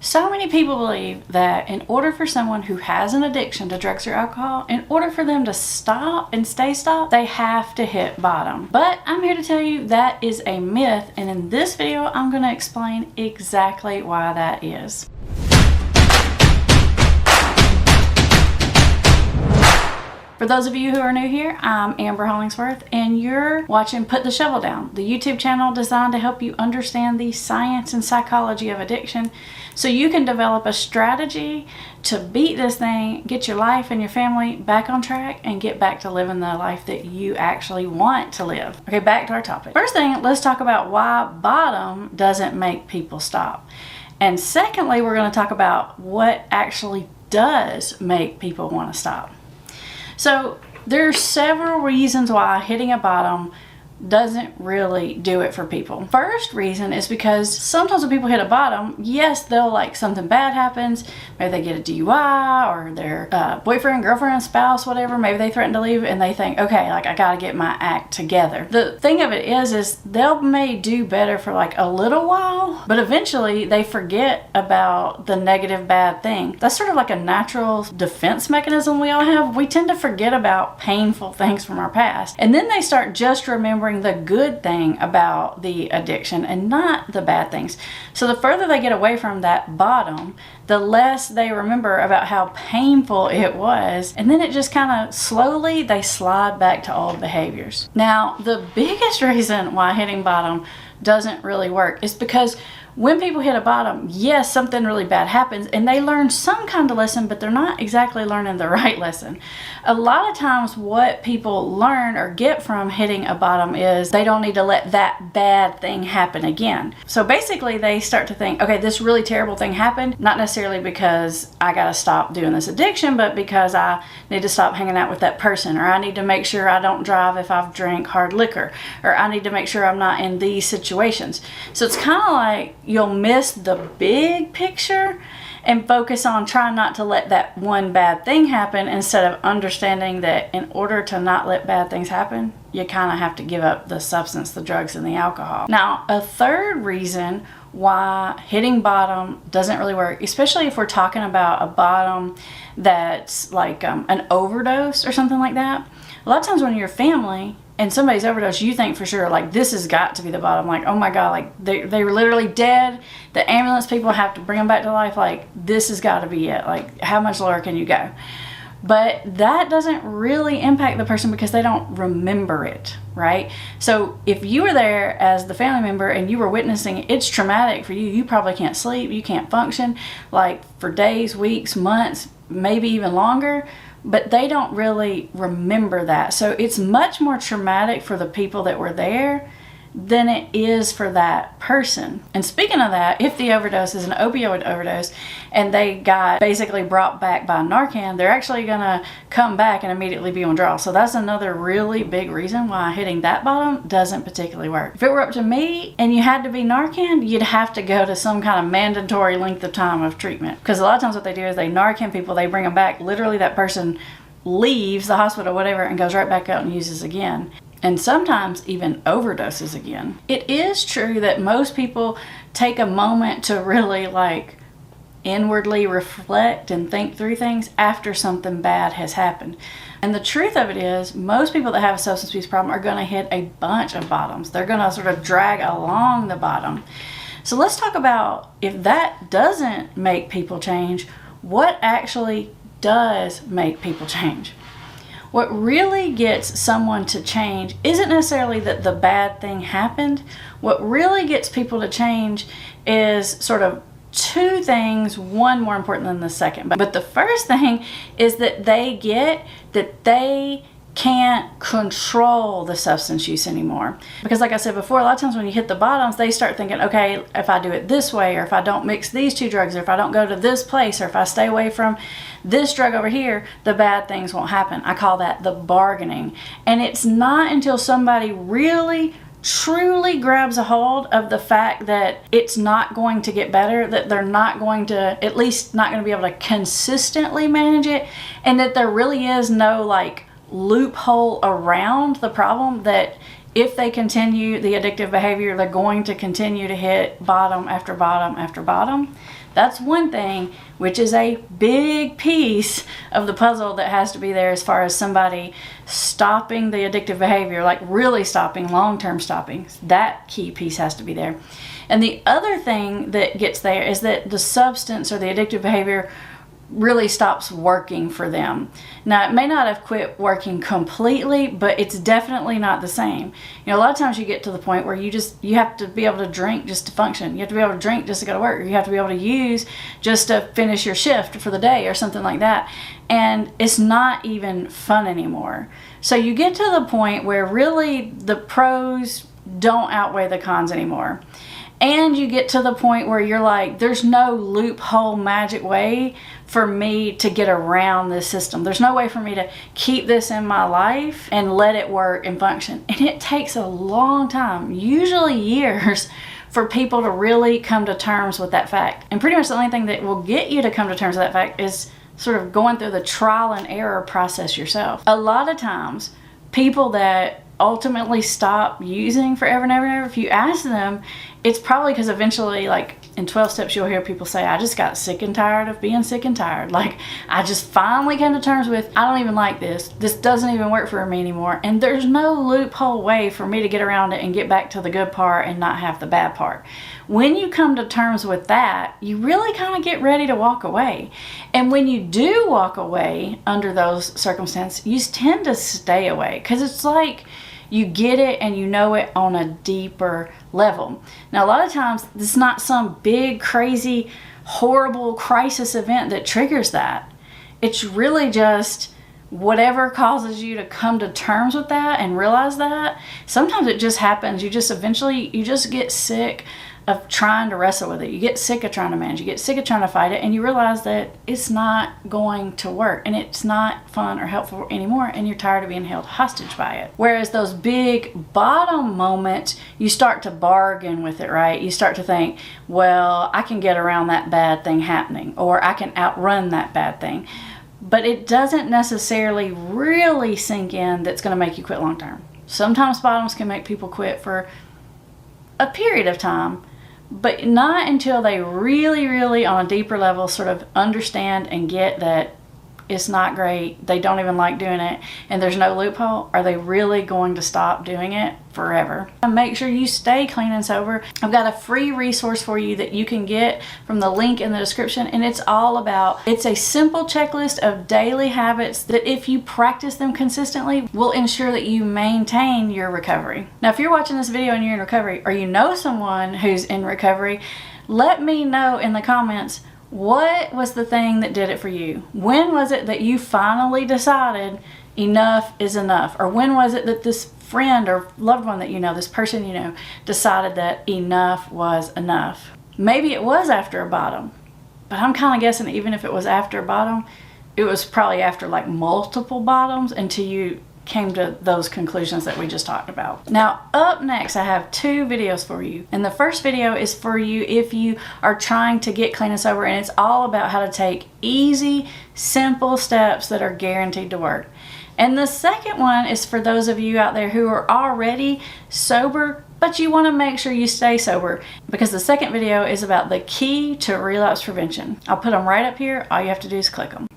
So many people believe that in order for someone who has an addiction to drugs or alcohol, in order for them to stop and stay stopped, they have to hit bottom. But I'm here to tell you that is a myth, and in this video I'm going to explain exactly why that is. For those of you who are new here, I'm Amber Hollingsworth, and you're watching Put the Shovel Down, the YouTube channel designed to help you understand the science and psychology of addiction so you can develop a strategy to beat this thing, get your life and your family back on track, and get back to living the life that you actually want to live. Okay, back to our topic. First thing, let's talk about why bottom doesn't make people stop. And secondly, we're going to talk about what actually does make people want to stop. So there are several reasons why hitting a bottom doesn't really do it for people. First reason is because sometimes when people hit a bottom, yes, they'll like something bad happens. Maybe they get a DUI or their boyfriend, girlfriend, spouse, whatever. Maybe they threaten to leave and they think, okay, like I gotta get my act together. The thing of it is they'll may do better for like a little while, but eventually they forget about the negative bad thing. That's sort of like a natural defense mechanism we all have. We tend to forget about painful things from our past. And then they start just remembering the good thing about the addiction and not the bad things. So the further they get away from that bottom, the less they remember about how painful it was, and then it just kind of slowly they slide back to old behaviors. Now, the biggest reason why hitting bottom doesn't really work is because when people hit a bottom, yes, something really bad happens and they learn some kind of lesson, but they're not exactly learning the right lesson. A lot of times what people learn or get from hitting a bottom is they don't need to let that bad thing happen again. So basically they start to think, okay, this really terrible thing happened, not necessarily because I gotta stop doing this addiction, but because I need to stop hanging out with that person, or I need to make sure I don't drive if I've drank hard liquor, or I need to make sure I'm not in these situations. So it's kind of like you'll miss the big picture and focus on trying not to let that one bad thing happen instead of understanding that in order to not let bad things happen, you kind of have to give up the substance, the drugs, and the alcohol. Now, a third reason why hitting bottom doesn't really work, especially if we're talking about a bottom that's like an overdose or something like that. A lot of times when you're family and somebody's overdosed, you think for sure, like, this has got to be the bottom. Like, oh my God, like, they were literally dead. The ambulance people have to bring them back to life. Like, this has got to be it. Like, how much lower can you go? But that doesn't really impact the person because they don't remember it, right? So if you were there as the family member and you were witnessing it, it's traumatic for you. You probably can't sleep. You can't function, like, for days, weeks, months, maybe even longer. But they don't really remember that. So it's much more traumatic for the people that were there than it is for that person. And speaking of that, if the overdose is an opioid overdose and they got basically brought back by Narcan, they're actually gonna come back and immediately be on withdrawal. So that's another really big reason why hitting that bottom doesn't particularly work. If it were up to me and you had to be Narcan, you'd have to go to some kind of mandatory length of time of treatment. Because a lot of times what they do is they Narcan people, they bring them back, literally that person leaves the hospital, whatever, and goes right back out and uses again. And sometimes even overdoses again. It is true that most people take a moment to really like inwardly reflect and think through things after something bad has happened. And the truth of it is most people that have a substance abuse problem are going to hit a bunch of bottoms. They're going to sort of drag along the bottom. So let's talk about, if that doesn't make people change, what actually does make people change. What really gets someone to change isn't necessarily that the bad thing happened. What really gets people to change is sort of two things, one more important than the second. But the first thing is that they get that they can't control the substance use anymore. Because like I said before, a lot of times when you hit the bottoms, they start thinking, okay, if I do it this way, or if I don't mix these two drugs, or if I don't go to this place, or if I stay away from this drug over here, the bad things won't happen. I call that the bargaining. And it's not until somebody really truly grabs a hold of the fact that it's not going to get better, that they're not going to, at least not going to be able to consistently manage it, and that there really is no like loophole around the problem, that if they continue the addictive behavior, they're going to continue to hit bottom after bottom after bottom. That's one thing, which is a big piece of the puzzle that has to be there as far as somebody stopping the addictive behavior, like really stopping, long-term stopping. That key piece has to be there. And the other thing that gets there is that the substance or the addictive behavior really stops working for them. Now, it may not have quit working completely, but it's definitely not the same. You know, a lot of times you get to the point where you have to be able to drink just to function. You have to be able to drink just to go to work. You have to be able to use just to finish your shift for the day or something like that. And it's not even fun anymore. So you get to the point where really the pros don't outweigh the cons anymore. And you get to the point where you're like, there's no loophole magic way for me to get around this system. There's no way for me to keep this in my life and let it work and function. And it takes a long time, usually years, for people to really come to terms with that fact. And pretty much the only thing that will get you to come to terms with that fact is sort of going through the trial and error process yourself. A lot of times, people that ultimately stop using forever and ever and ever, if you ask them, it's probably because eventually, like in 12 steps, you'll hear people say, I just got sick and tired of being sick and tired. Like, I just finally came to terms with, I don't even like this. This doesn't even work for me anymore. And there's no loophole way for me to get around it and get back to the good part and not have the bad part. When you come to terms with that, you really kind of get ready to walk away. And when you do walk away under those circumstances, you tend to stay away because it's like, you get it and you know it on a deeper level. Now, a lot of times, it's not some big, crazy, horrible crisis event that triggers that. It's really just whatever causes you to come to terms with that and realize that. Sometimes it just happens. You just get sick of trying to wrestle with it. You get sick of trying to manage. You get sick of trying to fight it, and you realize that it's not going to work and it's not fun or helpful anymore, and you're tired of being held hostage by it. Whereas those big bottom moments, you start to bargain with it, right? You start to think, well, I can get around that bad thing happening, or I can outrun that bad thing. But it doesn't necessarily really sink in that's going to make you quit long term. Sometimes bottoms can make people quit for a period of time, but not until they really, really on a deeper level sort of understand and get that it's not great, they don't even like doing it, and there's no loophole. Are they really going to stop doing it forever? And make sure you stay clean and sober. I've got a free resource for you that you can get from the link in the description, and it's a simple checklist of daily habits that if you practice them consistently will ensure that you maintain your recovery. Now, if you're watching this video and you're in recovery, or you know someone who's in recovery, let me know in the comments, what was the thing that did it for you? When was it that you finally decided enough is enough? Or when was it that this friend or loved one that you know, this person you know, decided that enough was enough? Maybe it was after a bottom, but I'm kind of guessing even if it was after a bottom, it was probably after like multiple bottoms until you came to those conclusions that we just talked about. Now, up next, I have 2 videos for you. And the first video is for you if you are trying to get clean and sober, and it's all about how to take easy, simple steps that are guaranteed to work. And the second one is for those of you out there who are already sober, but you want to make sure you stay sober, because the second video is about the key to relapse prevention. I'll put them right up here. All you have to do is click them.